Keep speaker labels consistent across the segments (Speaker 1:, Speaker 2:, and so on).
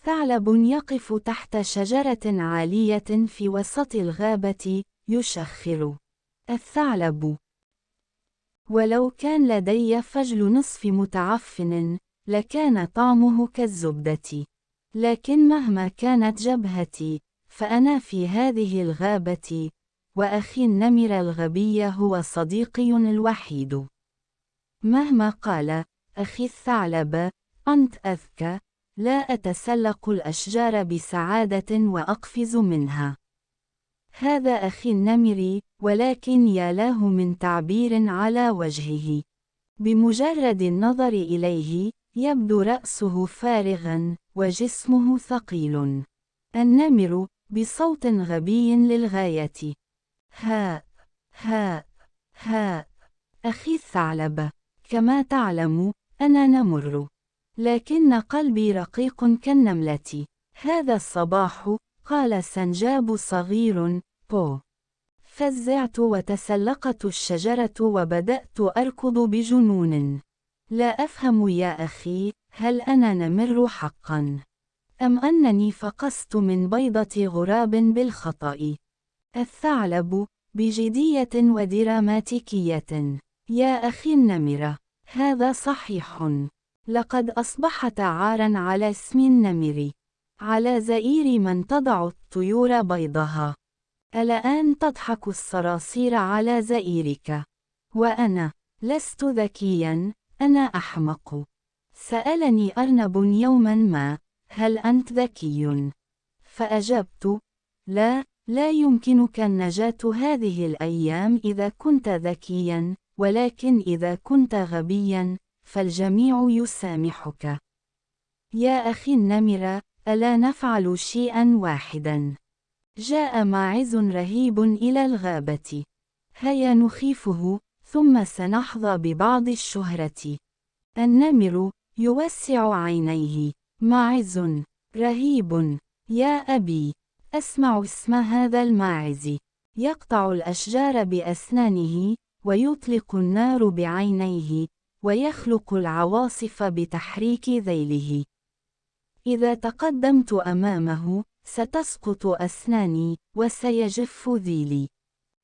Speaker 1: ثعلب يقف تحت شجرة عالية في وسط الغابة، يشخر. الثعلب: ولو كان لدي فجل نصف متعفن، لكان طعمه كالزبدة. لكن مهما كانت جبهتي، فأنا في هذه الغابة، وأخي النمر الغبي هو صديقي الوحيد. مهما قال أخي الثعلب: أنت أذكى، لا أتسلق الأشجار بسعادة وأقفز منها. هذا أخي النمر، ولكن يا له من تعبير على وجهه. بمجرد النظر إليه، يبدو رأسه فارغا، وجسمه ثقيل. النمر بصوت غبي للغاية: هاء هاء هاء. أخي الثعلب: كما تعلم، أنا نمر، لكن قلبي رقيق كالنملة. هذا الصباح، قال سنجاب صغير، بو. فزعت وتسلقت الشجرة وبدأت أركض بجنون. لا أفهم يا أخي، هل أنا نمر حقا؟ أم أنني فقست من بيضة غراب بالخطأ؟ الثعلب بجدية ودراماتيكية: يا أخي النمر، هذا صحيح. لقد أصبحت عاراً على اسم النمر، على زئير من تضع الطيور بيضها. الآن تضحك الصراصير على زئيرك. وأنا لست ذكياً، أنا أحمق. سألني أرنب يوماً ما: هل أنت ذكي؟ فأجبت: لا، لا يمكنك النجاة هذه الأيام إذا كنت ذكياً، ولكن إذا كنت غبياً، فالجميع يسامحك. يا أخي النمر، ألا نفعل شيئاً واحداً؟ جاء ماعز رهيب إلى الغابة. هيا نخيفه، ثم سنحظى ببعض الشهرة. النمر يوسع عينيه: ماعز رهيب؟ يا أبي، أسمع اسم هذا الماعز. يقطع الأشجار بأسنانه، ويطلق النار بعينيه، ويخلق العواصف بتحريك ذيله. إذا تقدمت أمامه، ستسقط أسناني، وسيجف ذيلي.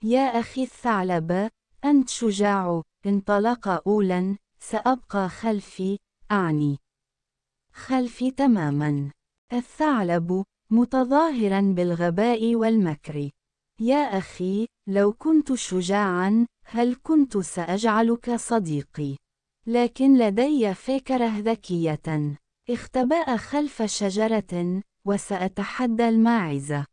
Speaker 1: يا أخي الثعلب، أنت شجاع. انطلق أولاً، سأبقى خلفي، أعني خلفي تماماً. الثعلب متظاهراً بالغباء والمكر: يا أخي، لو كنت شجاعاً، هل كنت سأجعلك صديقي؟ لكن لدي فكرة ذكية. اختبأ خلف شجرة، وسأتحدى الماعز.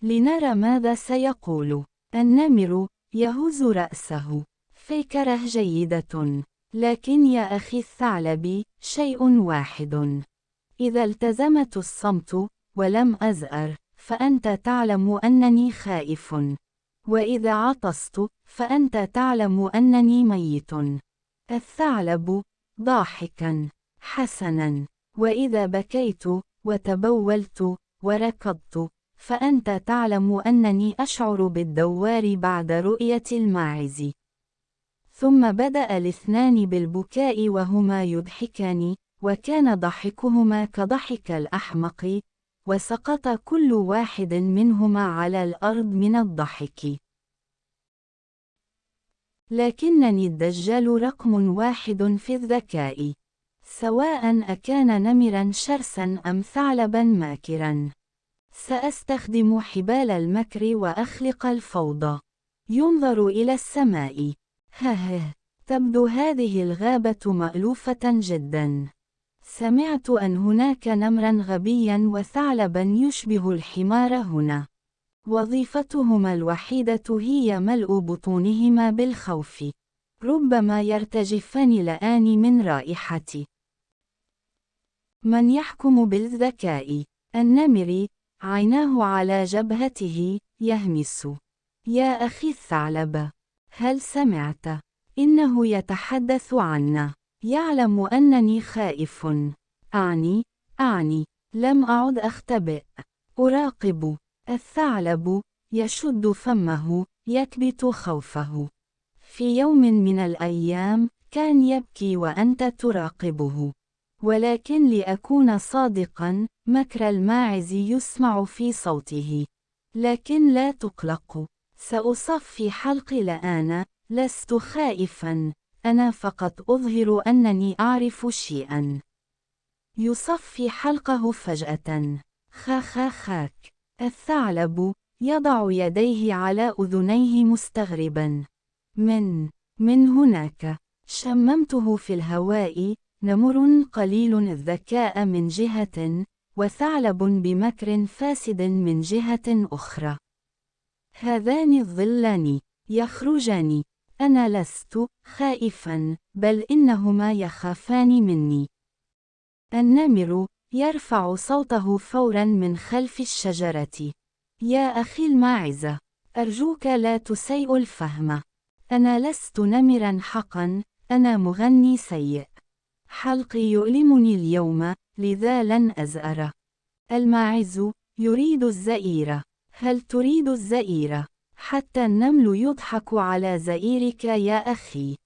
Speaker 1: لنرى ماذا سيقول. النمر يهز رأسه: فكرة جيدة، لكن يا أخي الثعلب، شيء واحد. إذا التزمت الصمت، ولم أزأر، فأنت تعلم أنني خائف. وإذا عطست، فأنت تعلم أنني ميت. الثعلب ضاحكا: حسنا. وإذا بكيت، وتبولت، وركضت، فأنت تعلم أنني أشعر بالدوار بعد رؤية الماعز. ثم بدأ الاثنان بالبكاء وهما يضحكان، وكان ضحكهما كضحك الأحمق، وسقط كل واحد منهما على الأرض من الضحك. لكنني الدجال رقم واحد في الذكاء، سواء أكان نمراً شرساً أم ثعلباً ماكراً. سأستخدم حبال المكر وأخلق الفوضى. ينظر إلى السماء. تبدو هذه الغابة مألوفة جداً. سمعت أن هناك نمراً غبياً وثعلباً يشبه الحمار هنا. وظيفتهما الوحيدة هي ملء بطونهما بالخوف. ربما يرتجفان الآن من رائحتي. من يحكم بالذكاء؟ النمر، عيناه على جبهته، يهمس: يا أخي الثعلب، هل سمعت؟ إنه يتحدث عنا. يعلم أنني خائف. أعني، لم أعد أختبئ. أراقب. الثعلب يشد فمه، يكبت خوفه. في يوم من الأيام، كان يبكي وأنت تراقبه. ولكن لأكون صادقا، مكر الماعز يسمع في صوته. لكن لا تقلق، سأصفي حلقي الآن، لست خائفا، أنا فقط أظهر أنني أعرف شيئا. يصفي حلقه فجأة. خاك. الثعلب يضع يديه على أذنيه مستغربا. من هناك. شممته في الهواء، نمر قليل الذكاء من جهة، وثعلب بمكر فاسد من جهة أخرى. هذان الظلان يخرجان. أنا لست خائفا، بل إنهما يخافان مني. النمر يرفع صوته فورا من خلف الشجرة. يا أخي الماعز، أرجوك لا تسيء الفهم. أنا لست نمرا حقا، أنا مغني سيء. حلقي يؤلمني اليوم، لذا لن أزأر. الماعز يريد الزئير. هل تريد الزئير؟ حتى النمل يضحك على زئيرك يا أخي.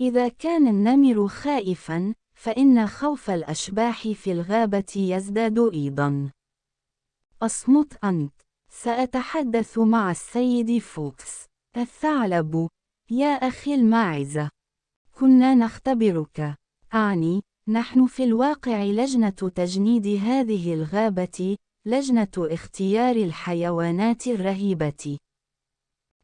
Speaker 1: إذا كان النمر خائفا، فإن خوف الأشباح في الغابة يزداد أيضا. أصمت أنت. سأتحدث مع السيد فوكس. الثعلب: يا أخي الماعز، كنا نختبرك. أعني، نحن في الواقع لجنة تجنيد هذه الغابة، لجنة اختيار الحيوانات الرهيبة.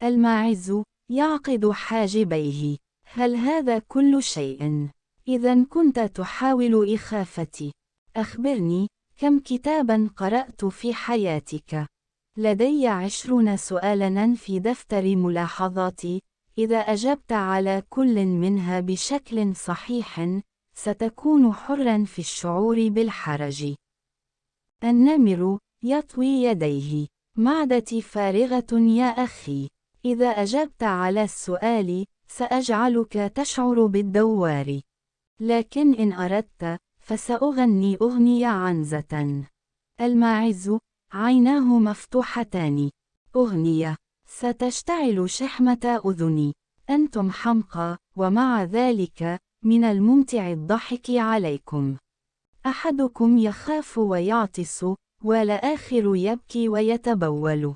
Speaker 1: الماعز يعقد حاجبيه. هل هذا كل شيء؟ إذا كنت تحاول إخافتي، أخبرني، كم كتابا قرأت في حياتك؟ لدي 20 سؤالا في دفتر ملاحظاتي، إذا أجبت على كل منها بشكل صحيح، ستكون حرا في الشعور بالحرج. النمر يطوي يديه. معدتي فارغة يا أخي. إذا أجبت على السؤال، سأجعلك تشعر بالدوار. لكن إن أردت، فسأغني أغنية عنزة. الماعز عيناه مفتوحتان. أغنية. ستشتعل شحمة أذني. أنتم حمقى، ومع ذلك، من الممتع الضحك عليكم. أحدكم يخاف ويعطس، والآخر يبكي ويتبول.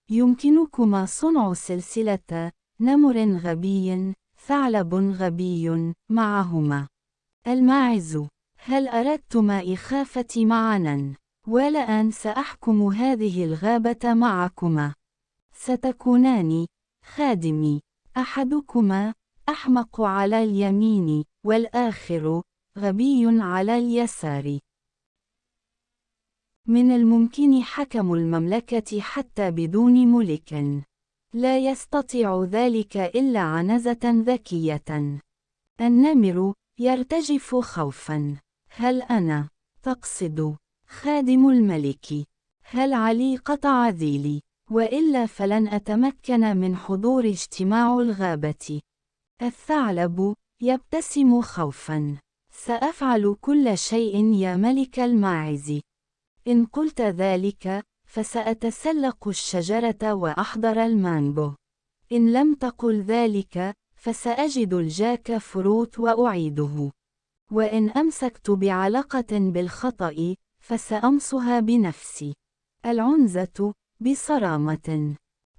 Speaker 1: يمكنكما صنع سلسلة نمر غبي، ثعلب غبي، معهما. الماعز: هل أردتما إخافتي معنا؟ والآن سأحكم هذه الغابة معكما. ستكونان خادمي. أحدكما أحمق على اليمين، والآخر غبي على اليسار. من الممكن حكم المملكة حتى بدون ملك. لا يستطيع ذلك إلا عنزة ذكية. النمر يرتجف خوفا. هل أنا تقصد خادم الملك؟ هل علي قطع ذيلي؟ وإلا فلن أتمكن من حضور اجتماع الغابة. الثعلب يبتسم خوفا. سأفعل كل شيء يا ملك الماعز. إن قلت ذلك، فسأتسلق الشجرة وأحضر المانجو. إن لم تقل ذلك، فسأجد الجاك فروت وأعيده. وإن أمسكت بعلقة بالخطأ، فسأمصها بنفسي. العنزة بصرامة.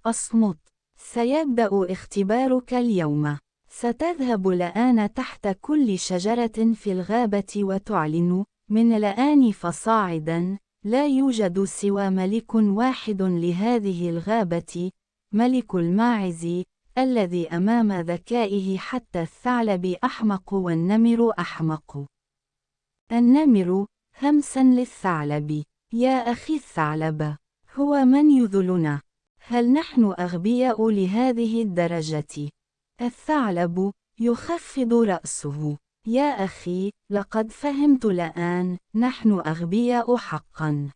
Speaker 1: أصمت. سيبدأ اختبارك اليوم. ستذهب الآن تحت كل شجرة في الغابة وتعلن: من الآن فصاعدا، لا يوجد سوى ملك واحد لهذه الغابة، ملك الماعز، الذي أمام ذكائه حتى الثعلب أحمق والنمر أحمق. النمر همسا للثعلب: يا أخي الثعلب، هو من يذلنا؟ هل نحن أغبياء لهذه الدرجة؟ الثعلب يخفض رأسه: يا أخي، لقد فهمت الآن، نحن أغبياء حقا.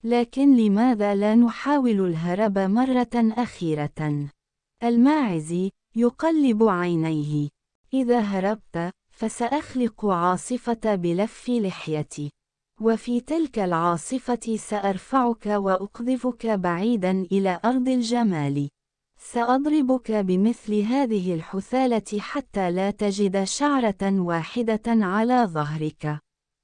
Speaker 1: لكن لماذا لا نحاول الهرب مرة أخيرة؟ الماعز يقلب عينيه: إذا هربت، فسأخلق عاصفة بلف لحيتي. وفي تلك العاصفة سأرفعك وأقذفك بعيدا إلى أرض الجمال. سأضربك بمثل هذه الحثالة حتى لا تجد شعرة واحدة على ظهرك.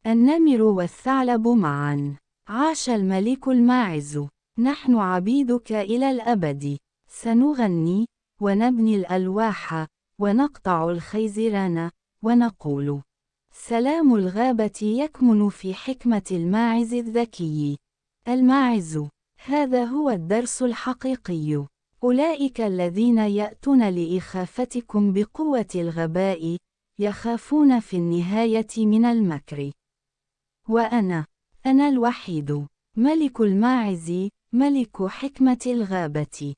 Speaker 1: النمر والثعلب معا. عاش الملك الماعز. نحن عبيدك إلى الأبد. سنغني، ونبني الألواح، ونقطع الخيزران، ونقول: سلام الغابة يكمن في حكمة الماعز الذكي. الماعز. هذا هو الدرس الحقيقي. أولئك الذين يأتون لإخافتكم بقوة الغباء، يخافون في النهاية من المكر. وأنا الوحيد، ملك الماعز، ملك حكمة الغابة.